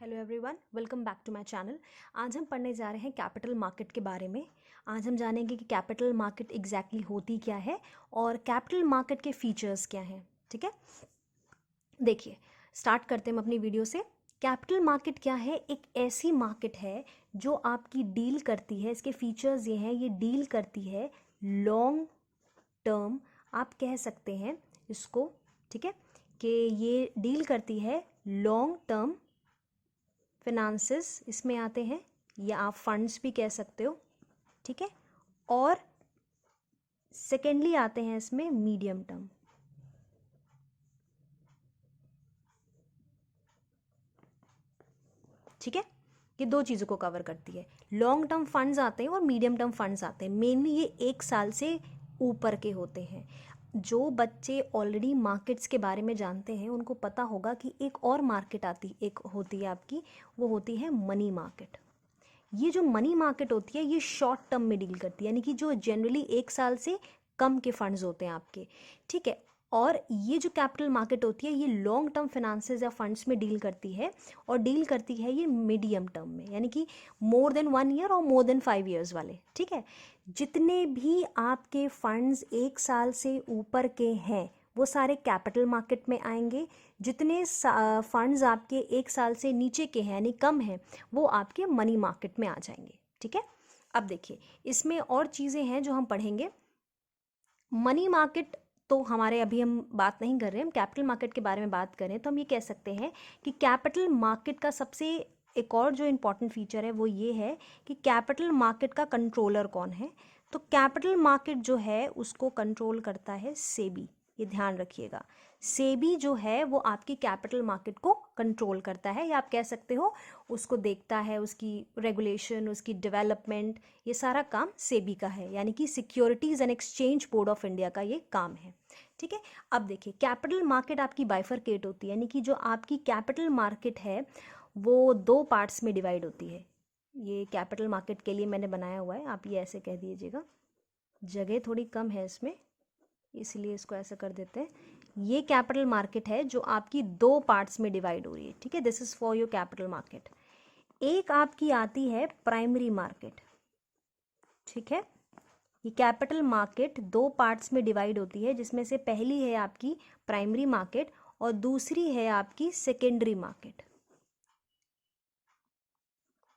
Hello everyone, welcome back to my channel. आज हम पढ़ने जा रहे हैं कैपिटल मार्केट के बारे में। आज हम जानेंगे कि कैपिटल मार्केट एग्जैक्टली होती क्या है और कैपिटल मार्केट के फीचर्स क्या हैं। ठीक है, देखिए स्टार्ट करते हैं हम अपनी वीडियो से। कैपिटल मार्केट क्या है? एक ऐसी मार्केट है जो आपकी डील करती है, इसके फीचर्स ये हैं, ये डील करती है लॉन्ग टर्म, आप कह सकते हैं इसको, ठीक है, कि ये डील करती है लॉन्ग टर्म फिनांसेस, इसमें आते हैं, या आप फंड्स भी कह सकते हो, ठीक है। और सेकेंडली आते हैं इसमें मीडियम टर्म, ठीक है। ये दो चीज़ों को कवर करती है। लॉन्ग टर्म फंड्स आते हैं और मीडियम टर्म फंड्स आते हैं। मेनली ये 1 साल से ऊपर के होते हैं। जो बच्चे ऑलरेडी मार्केट्स के बारे में जानते हैं उनको पता होगा कि एक और मार्केट एक होती है आपकी, वो होती है मनी मार्केट। ये जो मनी मार्केट होती है ये शॉर्ट टर्म में डील करती है, यानी कि जो जनरली 1 साल से कम के फंड्स होते हैं आपके, ठीक है। और ये जो कैपिटल मार्केट होती है ये लॉन्ग टर्म फाइनेंसेस या फंड्स में डील करती है, और डील करती है ये मीडियम टर्म में, यानी कि मोर देन 1 ईयर और मोर देन 5 ईयर्स वाले, ठीक है। जितने भी आपके फंड्स 1 साल से ऊपर के हैं वो सारे कैपिटल मार्केट में आएंगे। जितने फंड्स आपके 1 साल से नीचे के हैं यानी कम हैं वो आपके मनी मार्केट में आ जाएंगे, ठीक है। अब देखिए इसमें और चीज़ें हैं जो हम पढ़ेंगे। मनी मार्केट तो हमारे अभी हम बात नहीं कर रहे हैं, हम कैपिटल मार्केट के बारे में बात करें तो हम ये कह सकते हैं कि कैपिटल मार्केट का सबसे एक और जो इम्पॉर्टेंट फीचर है वो ये है कि कैपिटल मार्केट का कंट्रोलर कौन है। तो कैपिटल मार्केट जो है उसको कंट्रोल करता है सेबी, ये ध्यान रखिएगा। सेबी जो है वो आपकी कैपिटल मार्केट को कंट्रोल करता है, या आप कह सकते हो उसको देखता है, उसकी रेगुलेशन, उसकी डेवलपमेंट, ये सारा काम सेबी का है, यानी कि securities and exchange board of India का ये काम है, ठीक है। अब देखिए कैपिटल मार्केट आपकी बाइफरकेट होती है, यानी कि जो आपकी कैपिटल मार्केट है वो 2 पार्ट्स में डिवाइड होती है। ये कैपिटल मार्केट के लिए मैंने बनाया हुआ है, आप ये ऐसे कह दीजिएगा, जगह थोड़ी कम है इसमें इसलिए इसको ऐसा कर देते हैं। ये कैपिटल मार्केट है जो आपकी 2 पार्ट्स में डिवाइड हो रही है, ठीक है। This is for your capital market. एक आपकी आती है प्राइमरी मार्केट, ठीक है। ये कैपिटल मार्केट 2 पार्ट्स में डिवाइड होती है, जिसमें से पहली है आपकी प्राइमरी मार्केट और दूसरी है आपकी सेकेंडरी मार्केट,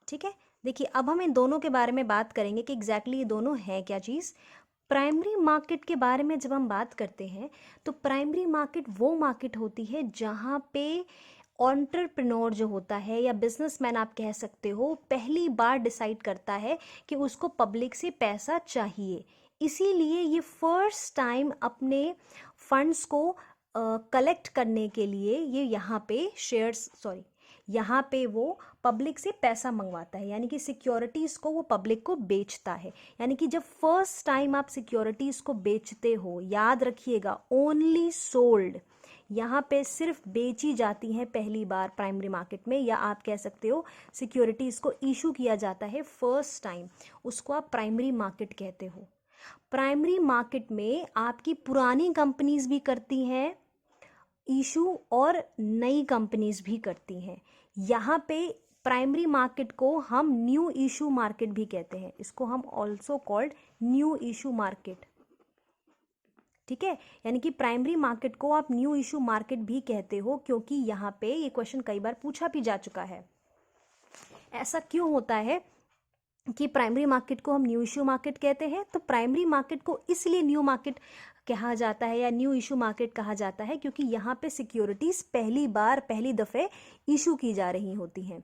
ठीक है। देखिए अब हम इन दोनों के बारे में बात करेंगे कि एग्जैक्टली ये दोनों हैं क्या चीज़। प्राइमरी मार्केट के बारे में जब हम बात करते हैं तो प्राइमरी मार्केट वो मार्केट होती है जहाँ पे एंटरप्रेन्योर जो होता है या बिजनेसमैन आप कह सकते हो पहली बार डिसाइड करता है कि उसको पब्लिक से पैसा चाहिए, इसीलिए ये फर्स्ट टाइम अपने फंड्स को कलेक्ट करने के लिए ये यहाँ पे यहाँ पे वो पब्लिक से पैसा मंगवाता है, यानी कि सिक्योरिटीज़ को वो पब्लिक को बेचता है। यानी कि जब फर्स्ट टाइम आप सिक्योरिटीज़ को बेचते हो, याद रखिएगा ओनली सोल्ड, यहाँ पे सिर्फ बेची जाती हैं पहली बार प्राइमरी मार्केट में, या आप कह सकते हो सिक्योरिटीज़ को इशू किया जाता है फर्स्ट टाइम, उसको आप प्राइमरी मार्केट कहते हो। प्राइमरी मार्केट में आपकी पुरानी कंपनीज भी करती हैं इशू और नई कंपनीज भी करती हैं। यहाँ पे प्राइमरी मार्केट को हम न्यू इशू मार्केट भी कहते हैं, इसको हम also called new issue market, ठीक है। यानी कि प्राइमरी मार्केट को आप न्यू इशू मार्केट भी कहते हो, क्योंकि यहाँ पे ये क्वेश्चन कई बार पूछा भी जा चुका है। ऐसा क्यों होता है कि प्राइमरी मार्केट को हम न्यू इशू मार्केट कहते हैं? तो प्राइमरी मार्केट को इसलिए न्यू मार्केट कहा जाता है या न्यू इशू मार्केट कहा जाता है क्योंकि यहाँ पे सिक्योरिटीज़ पहली दफ़े इशू की जा रही होती हैं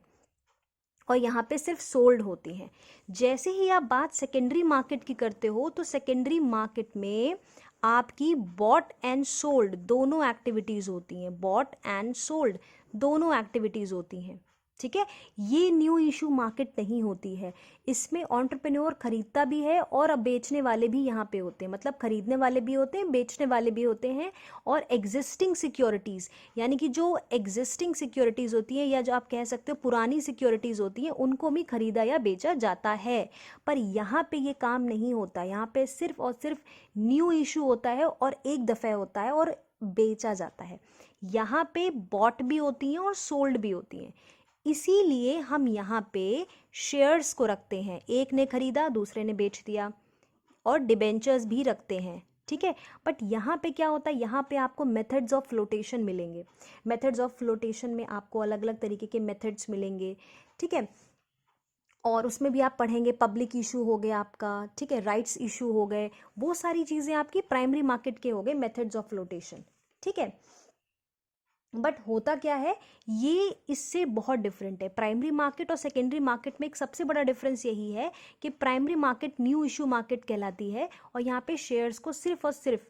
और यहाँ पे सिर्फ सोल्ड होती हैं। जैसे ही आप बात सेकेंडरी मार्केट की करते हो तो सेकेंडरी मार्केट में आपकी बॉट एंड सोल्ड दोनों एक्टिविटीज़ होती हैं, बॉट एंड सोल्ड दोनों एक्टिविटीज़ होती हैं, ठीक है। ये न्यू इशू मार्केट नहीं होती है, इसमें एंटरप्रेन्योर खरीदता भी है और अब बेचने वाले भी यहाँ पे होते हैं, मतलब खरीदने वाले भी होते हैं, बेचने वाले भी होते हैं। और एग्जिस्टिंग सिक्योरिटीज़, यानी कि जो एग्जिस्टिंग सिक्योरिटीज़ होती हैं या जो आप कह सकते हो पुरानी सिक्योरिटीज़ होती हैं उनको भी खरीदा या बेचा जाता है। पर यहाँ पे ये काम नहीं होता, यहाँ पे सिर्फ और सिर्फ न्यू इशू होता है और एक दफ़ा होता है और बेचा जाता है। यहाँ पे बॉट भी होती हैं और सोल्ड भी होती हैं। इसीलिए हम यहाँ पे शेयर्स को रखते हैं, एक ने खरीदा दूसरे ने बेच दिया, और डिबेंचर्स भी रखते हैं, ठीक है। बट यहाँ पे क्या होता है, यहाँ पे आपको मेथड्स ऑफ फ्लोटेशन मिलेंगे। मेथड्स ऑफ फ्लोटेशन में आपको अलग अलग तरीके के मेथड्स मिलेंगे, ठीक है। और उसमें भी आप पढ़ेंगे पब्लिक इशू हो गया आपका, ठीक है, राइट्स इशू हो गए, वो सारी चीज़ें आपकी प्राइमरी मार्केट के हो गए मेथड्स ऑफ फ्लोटेशन, ठीक है। बट होता क्या है, ये इससे बहुत डिफरेंट है। प्राइमरी मार्केट और सेकेंडरी मार्केट में एक सबसे बड़ा डिफरेंस यही है कि primary market new issue market कहलाती है, और यहाँ पे शेयर्स को सिर्फ और सिर्फ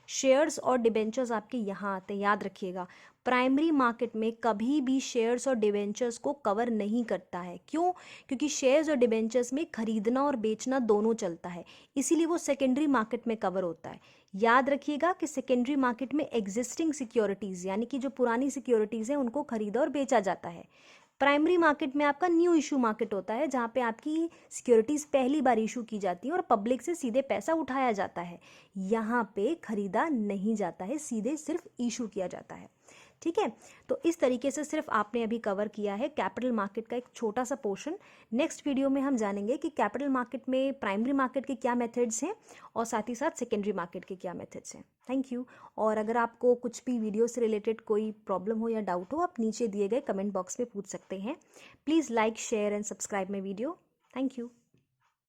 शेयर्स और डिबेंचर्स आपके यहाँ आते हैं, याद रखिएगा। प्राइमरी मार्केट में कभी भी शेयर्स और डिबेंचर्स को कवर नहीं करता है। क्यों? क्योंकि शेयर्स और डिबेंचर्स में खरीदना और बेचना दोनों चलता है, इसीलिए वो सेकेंडरी मार्केट में कवर होता है। याद रखिएगा कि सेकेंडरी मार्केट में एग्जिस्टिंग सिक्योरिटीज़ यानी कि जो पुरानी सिक्योरिटीज़ हैं उनको खरीदा और बेचा जाता है। प्राइमरी मार्केट में आपका न्यू इशू मार्केट होता है, जहाँ पे आपकी सिक्योरिटीज़ पहली बार इशू की जाती है और पब्लिक से सीधे पैसा उठाया जाता है। यहाँ पे खरीदा नहीं जाता है, सीधे सिर्फ इशू किया जाता है, ठीक है। तो इस तरीके से सिर्फ आपने अभी कवर किया है कैपिटल मार्केट का एक छोटा सा पोर्शन। नेक्स्ट वीडियो में हम जानेंगे कि कैपिटल मार्केट में प्राइमरी मार्केट के क्या मेथड्स हैं और साथ ही साथ सेकेंडरी मार्केट के क्या मेथड्स हैं। Thank you. और अगर आपको कुछ भी वीडियो से रिलेटेड कोई प्रॉब्लम हो या डाउट हो, आप नीचे दिए गए कमेंट बॉक्स में पूछ सकते हैं। Please like share and subscribe my video. Thank you.